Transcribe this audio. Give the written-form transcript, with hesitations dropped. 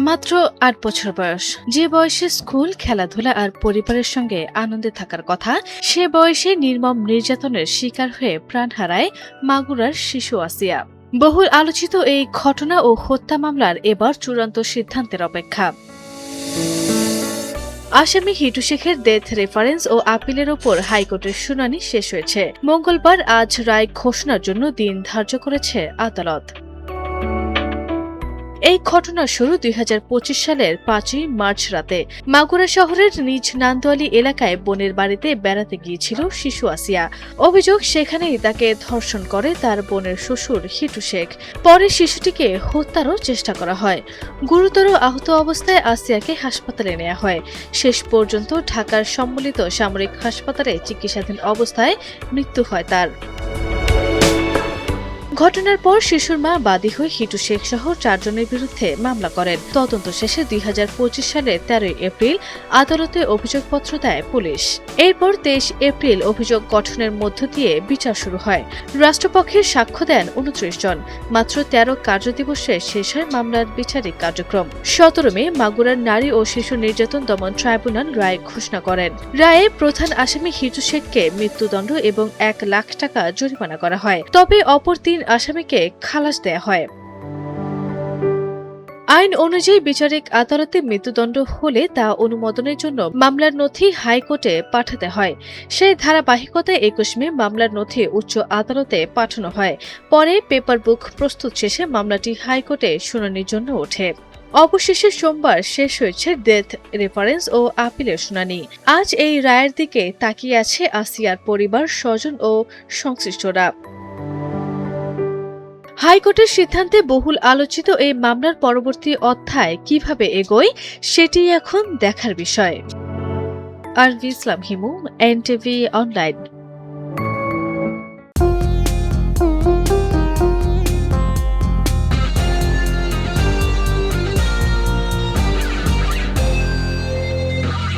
মাত্র ৮ বছর বয়স। যে বয়সে স্কুল, খেলাধুলা আর পরিবারের সঙ্গে আনন্দে থাকার কথা, সে বয়সে নির্মম নির্যাতনের শিকার হয়ে প্রাণ হারায় মাগুরার শিশু আসিয়া। বহুল আলোচিত এই ঘটনা ও হত্যা মামলার এবার চূড়ান্ত সিদ্ধান্তের অপেক্ষা। আসামি হিটু শেখের ডেথ রেফারেন্স ও আপিলের ওপর হাইকোর্টের শুনানি শেষ হয়েছে। মঙ্গলবার আজ রায় ঘোষণার জন্য দিন ধার্য করেছে আদালত। এই ঘটনার শুরু ২০২৫ সালের ৫ই মার্চ রাতে। মাগুরা শহরের নিজ নান্দোয়ালি এলাকায় বোনের বাড়িতে বেড়াতে গিয়েছিল শিশু আসিয়া। অভিযোগ, সেখানেই তাকে ধর্ষণ করে তার বোনের শ্বশুর হিটু শেখ। পরে শিশুটিকে হত্যারও চেষ্টা করা হয়। গুরুতর আহত অবস্থায় আসিয়াকে হাসপাতালে নেওয়া হয়। শেষ পর্যন্ত ঢাকার সম্মিলিত সামরিক হাসপাতালে চিকিৎসাধীন অবস্থায় মৃত্যু হয় তার। ঘটনার পর শিশুর মা বাদী হয়ে হিটু শেখ সহ ৪ জনের বিরুদ্ধে মামলা করেন। তদন্ত শেষে ২০২৫ সালের ১৩ এপ্রিল আদালতে অভিযোগপত্র দেয় পুলিশ। এরপর ২৩ এপ্রিল অভিযোগ গঠনের মধ্য দিয়ে বিচার শুরু হয়। রাষ্ট্রপক্ষের সাক্ষ্য দেন ২৯ জন। মাত্র ১৩ কার্যদিবসে শেষ হয় মামলার বিচারিক কার্যক্রম। ১৭ মে মাগুরার নারী ও শিশু নির্যাতন দমন ট্রাইব্যুনাল রায় ঘোষণা করেন। রায়ে প্রধান আসামি হিটু শেখকে মৃত্যুদণ্ড এবং ১ লাখ টাকা জরিমানা করা হয়। তবে অপর ৩ আসামিকে খালাস দেয়া হয়। আইন অনুযায়ী বিচারিক আদালতে মৃত্যুদণ্ড হলে তা অনুমোদনের জন্য মামলার নথি হাইকোর্টে পাঠাতে হয়। সেই ধারাবাহিকতায় ২১ মে মামলার নথি উচ্চ আদালতে পাঠানো হয়। পরে পেপার বুক প্রস্তুত শেষে মামলাটি হাইকোর্টে শুনানির জন্য ওঠে। অবশেষে সোমবার শেষ হয়েছে ডেথ রেফারেন্স ও আপিলের শুনানি। আজ এই রায়ের দিকে তাকিয়ে আছে আসিয়ার পরিবার, স্বজন ও সংশ্লিষ্টরা। হাইকোর্টের সিদ্ধান্তে বহুল আলোচিত এই মামলার পরবর্তী অধ্যায় কিভাবে এগোয়, সেটি এখন দেখার বিষয়। আরভি ইসলাম হিমু, এনটিভি অনলাইন।